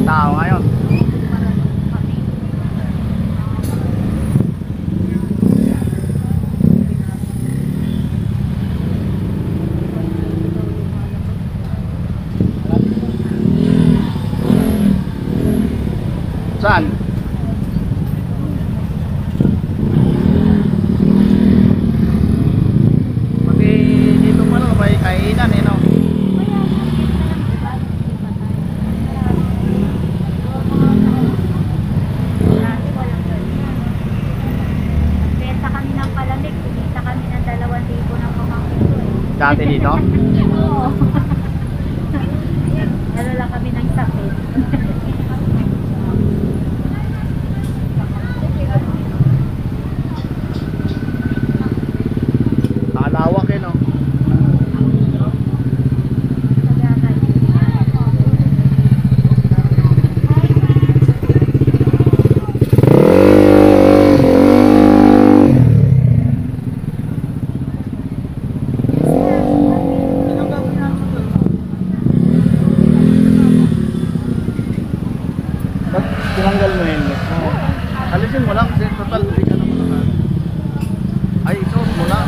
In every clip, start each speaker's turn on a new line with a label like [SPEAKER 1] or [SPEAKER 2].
[SPEAKER 1] tao ngayon. Saan? Pati dito pa no, may kainan eh no.
[SPEAKER 2] Benta kami ng palamig, kumita kami ng 2,000 ng pamangkin ko eh.
[SPEAKER 1] Dati dito?
[SPEAKER 2] Oo. Dalo lang kami ng sakit.
[SPEAKER 1] Nakalawak eh no. Ba't tinanggal mo yun? Alisin mo lang kasi total hindi ka naman naka. Ay, isuot mo lang.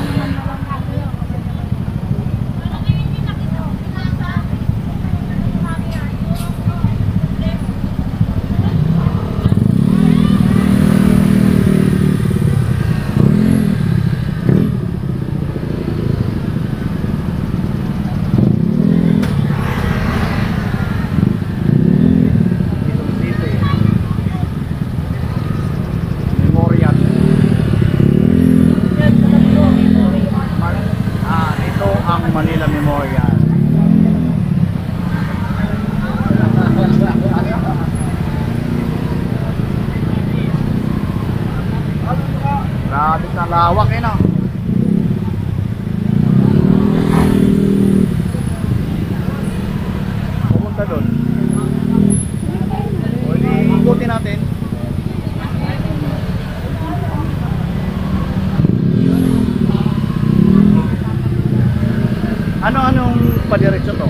[SPEAKER 1] Manila Memorial. Grabe na lawak eh no. Pupunta doon. O di ikutin natin. Anong padiretso to?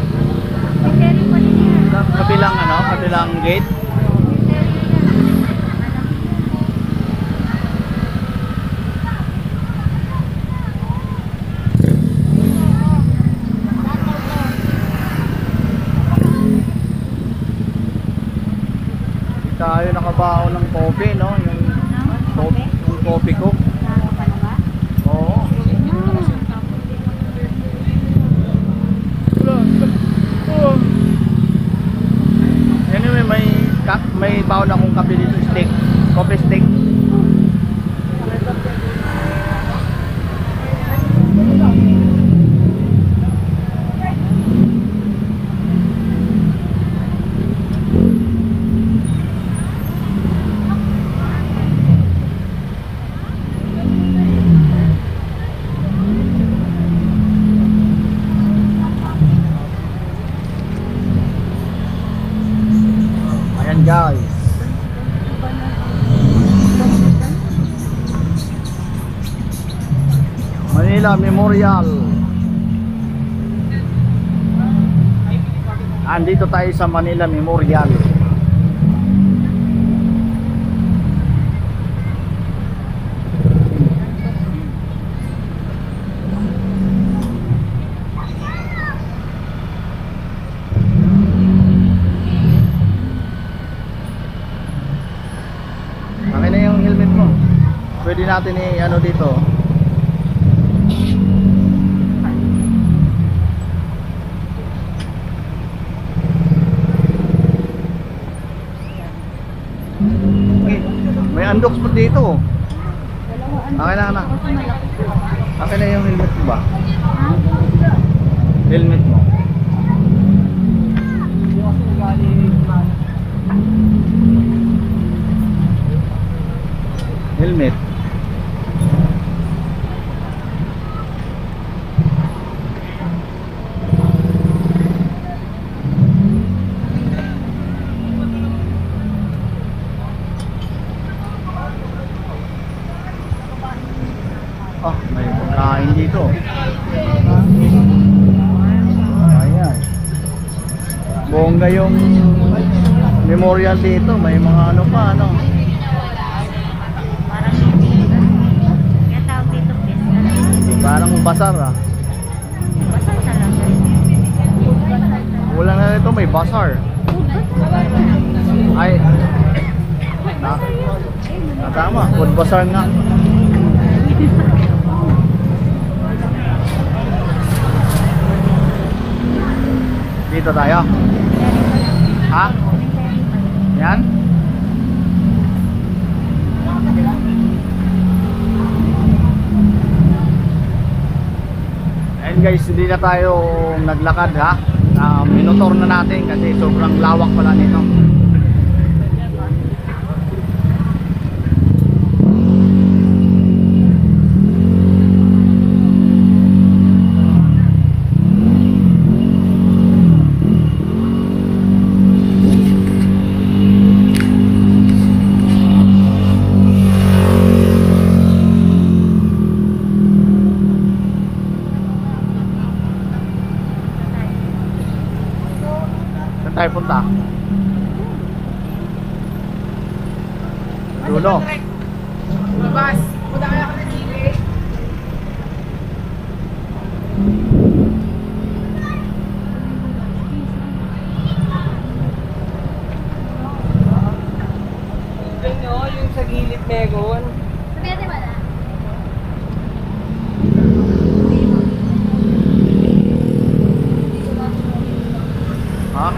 [SPEAKER 2] Cemetery pa din yan.
[SPEAKER 1] Kabilang kabilang gate. Tayo nakabaho ng kopi no, yung kopi ko. Oo. Anyway, may baon akong kape dito, steak, coffee steak. Ayan guys. Manila Memorial. Andito tayo sa Manila Memorial. Akin na yung helmet mo. Pwede natin i-ano dito. May undox po dito. Akin na. Akin na yung helmet mo ba? Helmet mo. Helmet. May pagkain dito. Ayan. Bongga yung memorial dito. May mga ano pa, ano.
[SPEAKER 2] Parang kaya tawag dito fiesta.
[SPEAKER 1] Parang basar ah.
[SPEAKER 2] Basal talaga. Food basal talaga.
[SPEAKER 1] Wala na nito, may basar.
[SPEAKER 2] Food basal.
[SPEAKER 1] Ay, tama, food basar nga. Dito tayo. Ha? Yan? And guys, hindi na tayo naglakad ha. Minotor na natin kasi sobrang lawak pala nito. Saan tayo punta? Dulo.
[SPEAKER 3] Labas. Punta kaya ka ng Chile. Yun o, yung sa gilid megon.
[SPEAKER 2] Sabi natin wala.
[SPEAKER 1] Ha?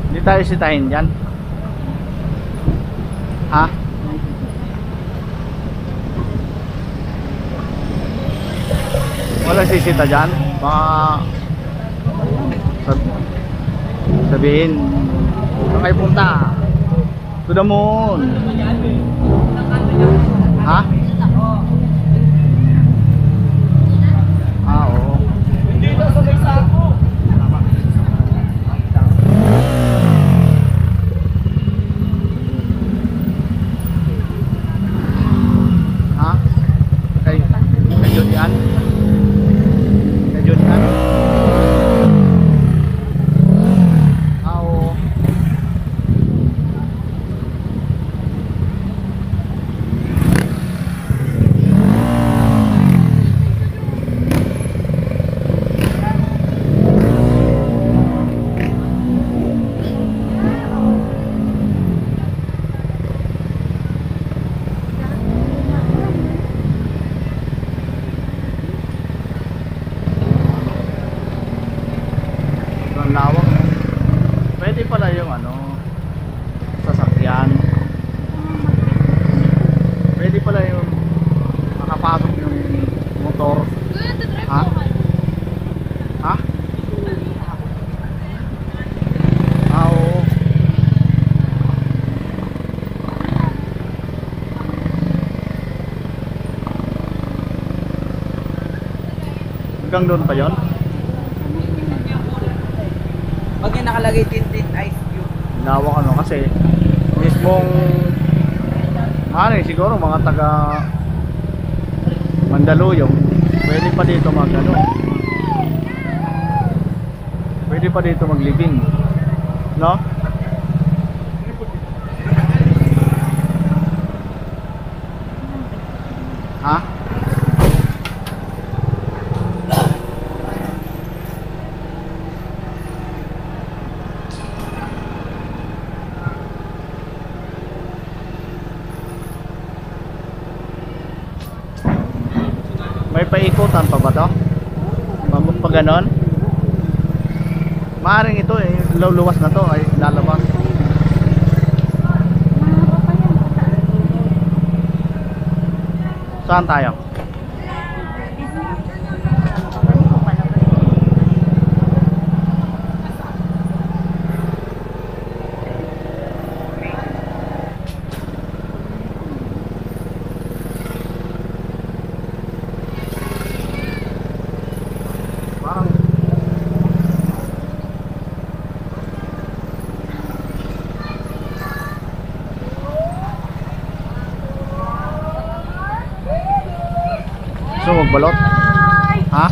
[SPEAKER 1] Hindi tayo sitahin dyan. Ha? Wala sisita dyan. Baka sabihin, saan kayo punta? To the moon. Ha? Ah, oo.
[SPEAKER 3] Hindi na sa may sako.
[SPEAKER 1] Ha? Kay Julian? Kay Julian? Ah, oo. Ang lawak. Pwede pala yung ano, sasakyan. Pwede pala yung makapasok yung motor. Ha? Ha? Ah, oo. Hanggang doon pa yon?
[SPEAKER 3] Pag yung nakalagay tintin ice cube.
[SPEAKER 1] Lawak ano kasi mismong ano eh, siguro mga taga Mandaluyong pwede pa dito mag ano, pwede pa dito maglibing, no? Ha? May paikutan pa ba to? Pa ganon? Maaring ito eh, luluwas na to ay lalabas.
[SPEAKER 2] Mahaba pa yan.
[SPEAKER 1] Saan tayo?
[SPEAKER 2] Ganito pala ba?
[SPEAKER 1] Parang gusto mo magbalot? Ha?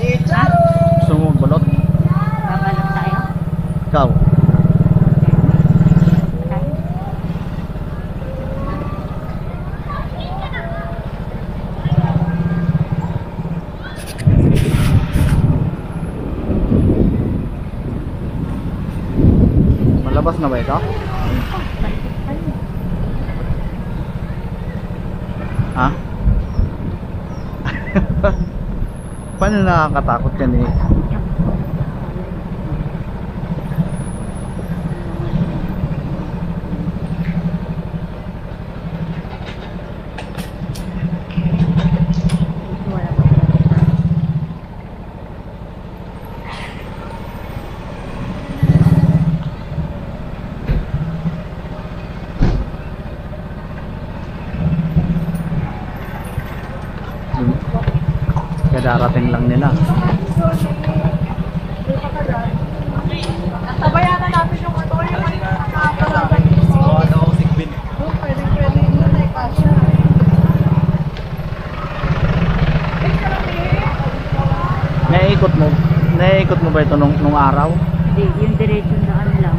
[SPEAKER 1] Gusto mo magbalot?
[SPEAKER 2] Babalik
[SPEAKER 1] ikaw. Malabas na ba ito? Ha? Paano nakakatakot yan eh? Darating lang nila.
[SPEAKER 4] Tabayanan natin yung ito, yung nakakalaban. Pwede yun na ikasya.
[SPEAKER 1] Naiikot mo ba ito nung araw?
[SPEAKER 2] Hindi, yung diretsyo na ano lang.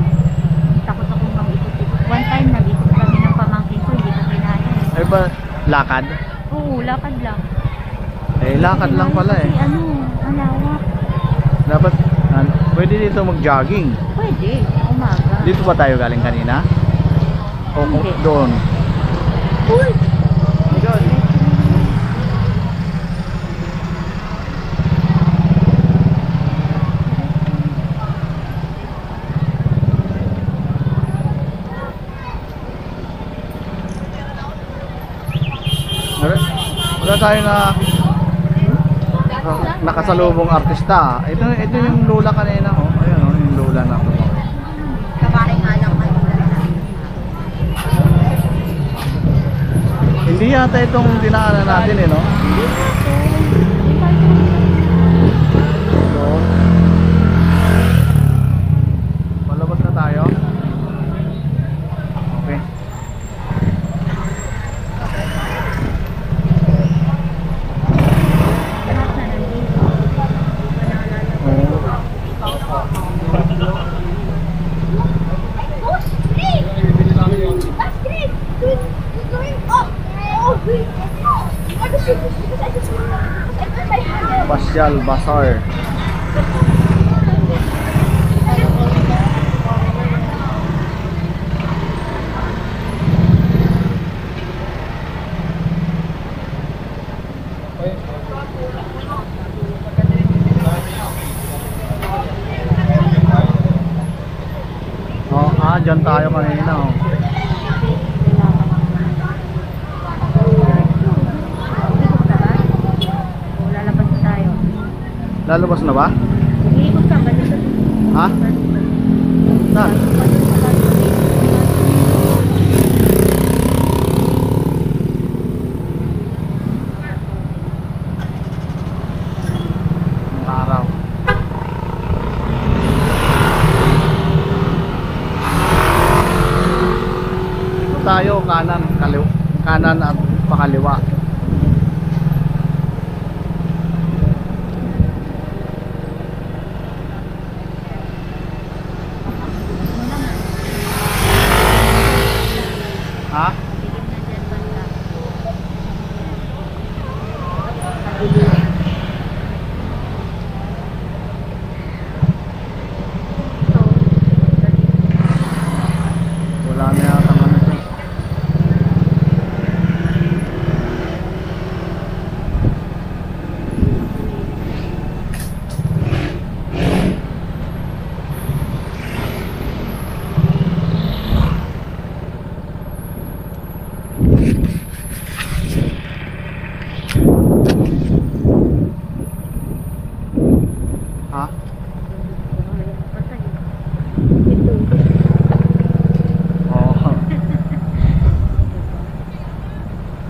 [SPEAKER 2] Takot akong mag-ikot-ikot. One time, nag-ikot kami ng pamangkin ko, hindi ko kinaya.
[SPEAKER 1] Ay ba, lakad?
[SPEAKER 2] Oo, lakad lang.
[SPEAKER 1] Eh, lakad lang pala eh.
[SPEAKER 2] Kasi ano, ang lawak.
[SPEAKER 1] Dapat, pwede dito mag-jogging.
[SPEAKER 2] Pwede, umaga.
[SPEAKER 1] Dito ba tayo galing kanina? O
[SPEAKER 2] Hindi.
[SPEAKER 1] doon?
[SPEAKER 2] Uy!
[SPEAKER 1] Doon. Wala tayo na nakasalubong artista. Ito yung lola kanina, oh. Ayun, oh, yung lola na to.
[SPEAKER 2] Kabari nga lang kayo.
[SPEAKER 1] Hindi yata itong dinaanan natin eh, no? So, malabas na tayo. Okay. Pasyal Bazaar. Oh, dyan tayo kanina, oh. Lalabas na ba?
[SPEAKER 2] Iikot ka ba dito?
[SPEAKER 1] Ha? Saan? Ang araw. Dito tayo kanan at pakaliwa. Ha? Wala na yata ano ito. Ha? Oo.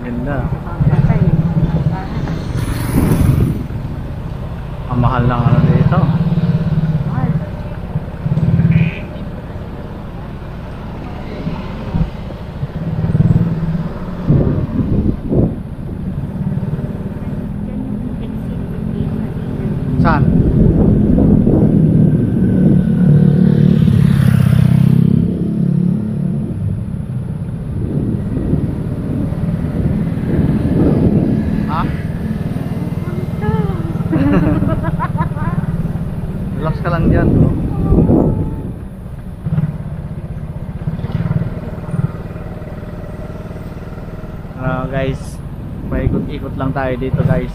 [SPEAKER 1] Ganda. Ang mahal lang ano dito. Saan? Relax ka lang dyan, oh. Guys, paikot-ikot lang tayo dito guys.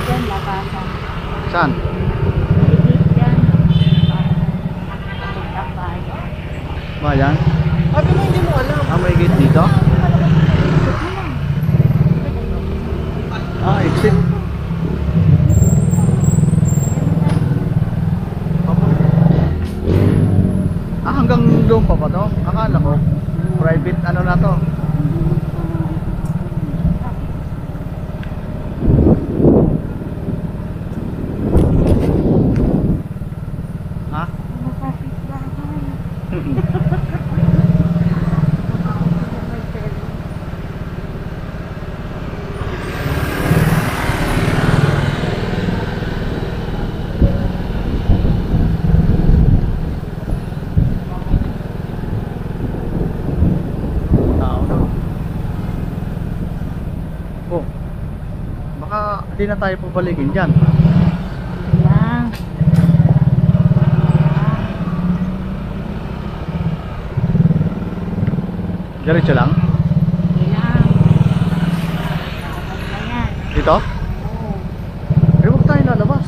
[SPEAKER 2] Yan, labasan.
[SPEAKER 1] Saan?
[SPEAKER 2] Yan. Pagtakbay.
[SPEAKER 1] Ba yan?
[SPEAKER 3] Sabi mo hindi mo alam.
[SPEAKER 1] Ah, may gate dito? Ah, exit. Ah, hanggang doon pa ba to? Akala ko private ano na to. Ha? Tao na. Oh. Baka di na tayo pabalikin dyan.
[SPEAKER 2] Lang.
[SPEAKER 1] Diretso lang.
[SPEAKER 2] Ilang. Ayan.
[SPEAKER 1] Dito?
[SPEAKER 2] Oo.
[SPEAKER 1] Eh, huwag tayo lalabas.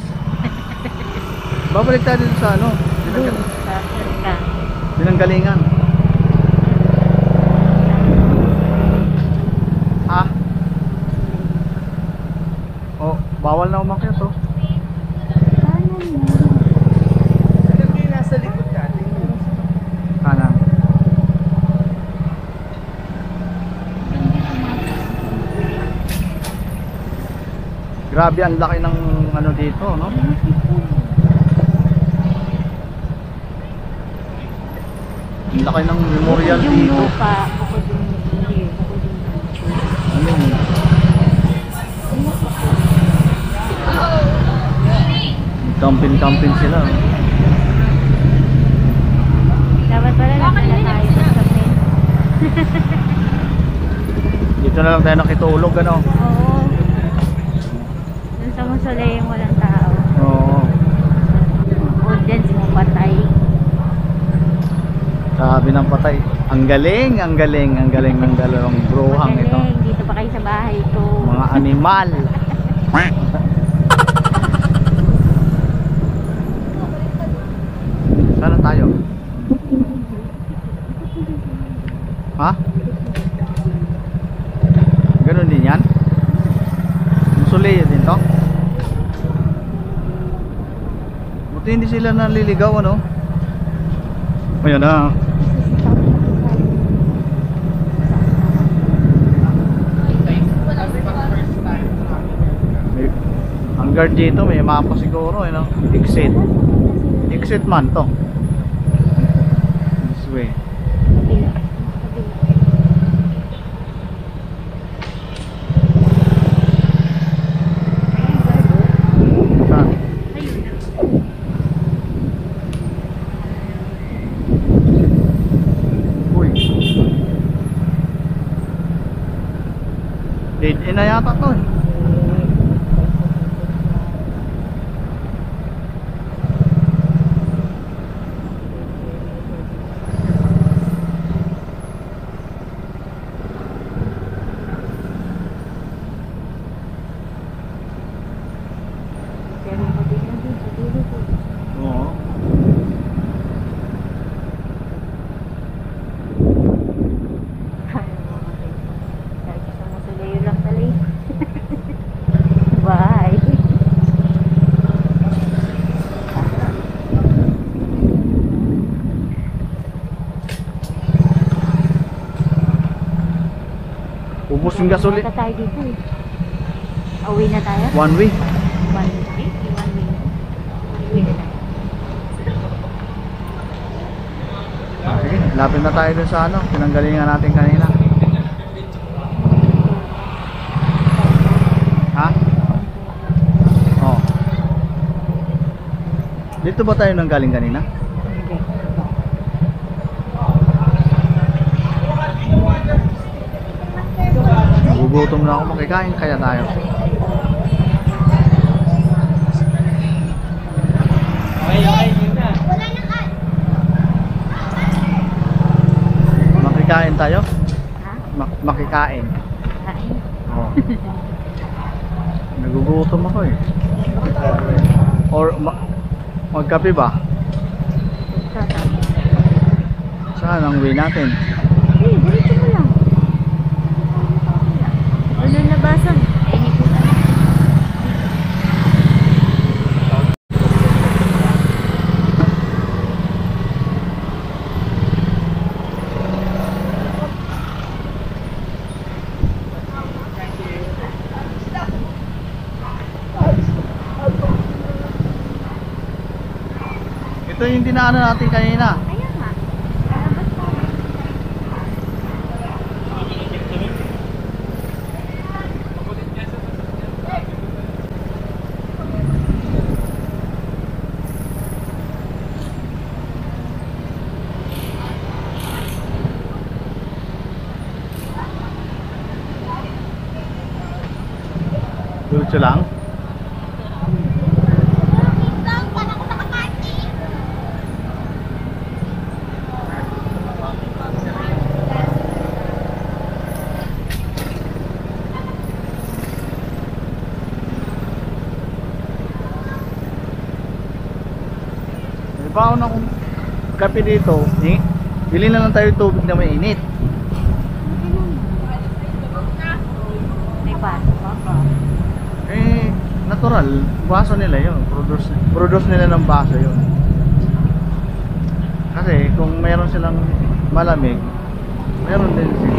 [SPEAKER 1] Babalik tayo dito sa ano?
[SPEAKER 2] Sa ka.
[SPEAKER 1] Binanggalingan. Ha? Oh, bawal na umakyat oh.
[SPEAKER 2] Kanan mo.
[SPEAKER 3] Alam mo yung nasa likod natin.
[SPEAKER 1] Kanan. Grabe ang laki ng ano dito, no? Ang laki ng memorial
[SPEAKER 2] Yung
[SPEAKER 1] dito.
[SPEAKER 2] lupa, bukod yung hindi, bukod yung
[SPEAKER 1] Ano yun? Camping sila. Oh.
[SPEAKER 2] dapat pala nagdala tayo sa kape.
[SPEAKER 1] Dito na lang tayo nakitulog, ano?
[SPEAKER 2] Oo. Dun sa mausoleum walang tao.
[SPEAKER 1] Oo.
[SPEAKER 2] Audience mo patay.
[SPEAKER 1] Sabi ng patay. Ang galing ng dalawang bruhang ito.
[SPEAKER 2] Magaling, dito pa kayo sa bahay ko.
[SPEAKER 1] Mga animal. Saan tayo? Ha? Ganun din yan? Musuleyo din to? Buti hindi sila naliligaw ano? Ayan na. Ang guard dito may mapa siguro no? Exit man to. This way. Saan? Uy. Dead end na yata to eh.
[SPEAKER 2] Pero mabig na din sa dulo ko.
[SPEAKER 1] Oo.
[SPEAKER 2] Kaya mo matay. Kahit sa mausoleum lang tali. Bye.
[SPEAKER 1] Ubus yung gasolina.
[SPEAKER 2] Punta tayo dito eh. Uwi na tayo?
[SPEAKER 1] One way.
[SPEAKER 2] One way? One way. Uwi na tayo.
[SPEAKER 1] Okay, lapit na tayo dun sa ano, pinanggalingan natin kanina. Ha? Oh. Dito ba tayo nang galing kanina?
[SPEAKER 2] Hindi.
[SPEAKER 1] Gugutom na ako, makikain kaya tayo. makikain.
[SPEAKER 2] Kain.
[SPEAKER 1] Oh. Nagugutom ako eh. Or magkape ba? Saan ang way natin?
[SPEAKER 2] Diretso mo lang. Ano labasan? Ini ko lang.
[SPEAKER 1] Ito yung dinaanan natin kanina.
[SPEAKER 2] Ayan nga. Lalabas tayo.
[SPEAKER 1] Diretso lang. May baon akong kape dito. Bili na lang tayo tubig na mainit.
[SPEAKER 2] May baso pa.
[SPEAKER 1] Eh, natural. Baso nila yun. Produce nila ng baso yun. Kasi kung mayroon silang malamig, mayroon din sila.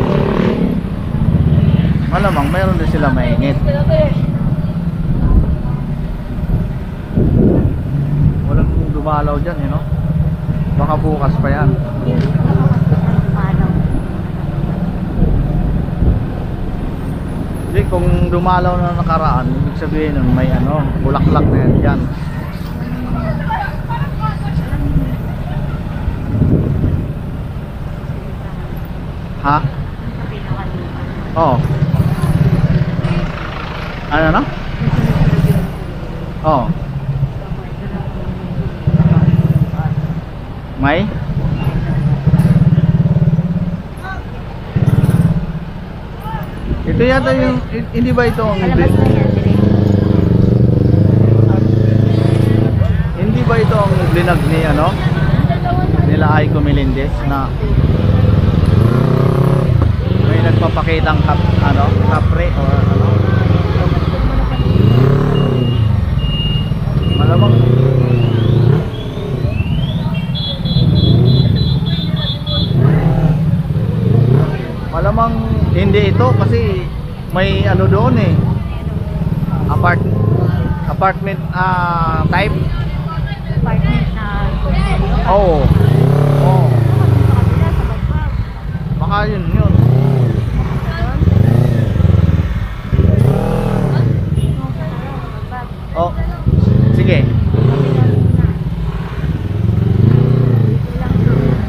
[SPEAKER 1] Malamang mayroon din sila mainit. Walang dumalaw dyan, you know? Baka bukas pa yan.
[SPEAKER 2] Palaw.
[SPEAKER 1] Hindi, kung dumalaw na nakaraan, ibig sabihin nun may ano, bulaklak na yan dyan. Ha?
[SPEAKER 2] Sa pinakalupa.
[SPEAKER 1] Oo. Ano na? Oo. May? Ito yata yung, hindi ba ito ang
[SPEAKER 2] Palabas na yan, diretso.
[SPEAKER 1] hindi ba ito ang blinag ni ano? Nila Aiko Melendez na may nagpapakitang kapre o ano? Malamang malamang hindi ito kasi may ano doon eh, apartment type.
[SPEAKER 2] Apartment na
[SPEAKER 1] Oo. Oo. Baka yun. Oh. Sige.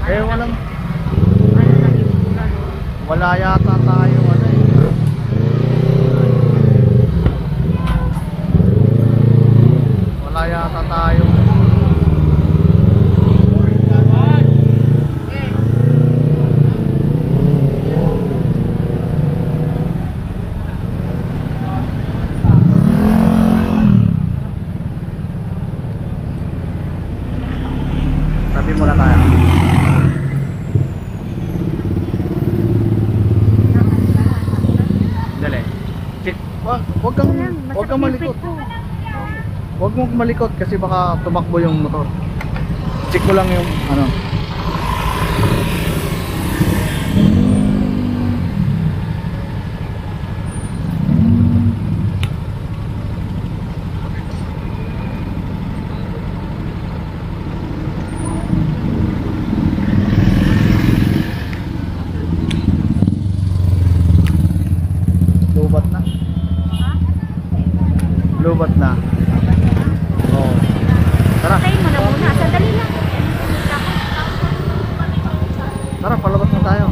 [SPEAKER 1] Eh wala yata tayo ano eh. Wala yata tayo. Sabi muna tayo. Dali. Check. Wag kang malikot. Wag mong malikot kasi baka tumakbo yung motor. Check mo lang yung ano. Lubat na. Lubat na. Oo. Tara.
[SPEAKER 2] Tayo mo na muna. Sandali lang.
[SPEAKER 1] Tara, palabas na tayo.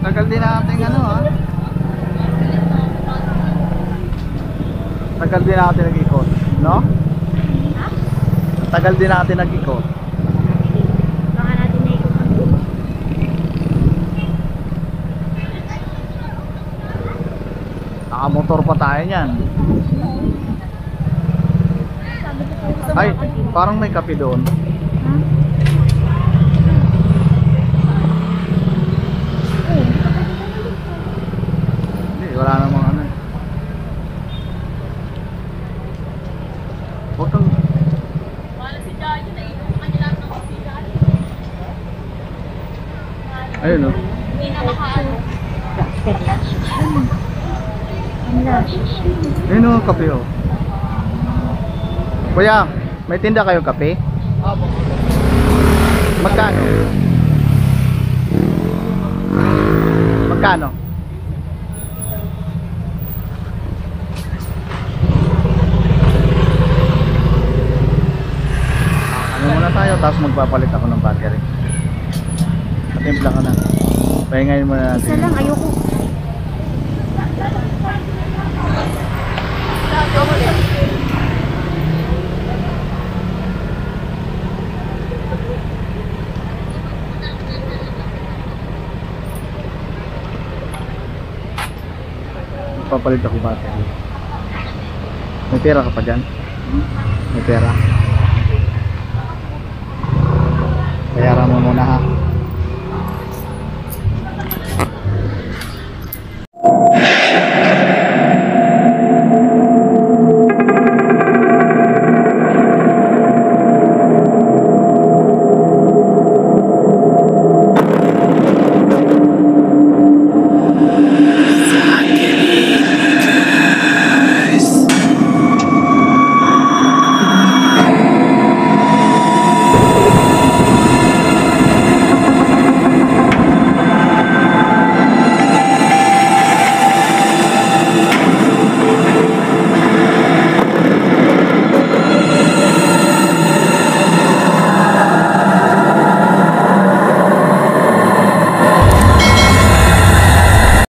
[SPEAKER 1] Tagal din natin ano ha. Tagal tagal din natin nag-ikot, no? Ang tagal din natin nag-ikot.
[SPEAKER 2] Baka natin na ikot ang
[SPEAKER 1] Nakamotor pa tayo niyan. Ay, parang may kape doon. Hindi, wala namang ano. Huwag kang... Ayun o. Ayun o, kape o. Kuya, may tinda kayong kape?
[SPEAKER 3] Opo.
[SPEAKER 1] Magkano? Magkano? Ano muna tayo, tapos magpapalit ako ng battery. Patimpla ka na. Pahingayin muna natin.
[SPEAKER 2] Isa lang, ayoko.
[SPEAKER 1] Papalit ako battery. May pera ka pa dyan? May pera. Bayaran mo muna ha.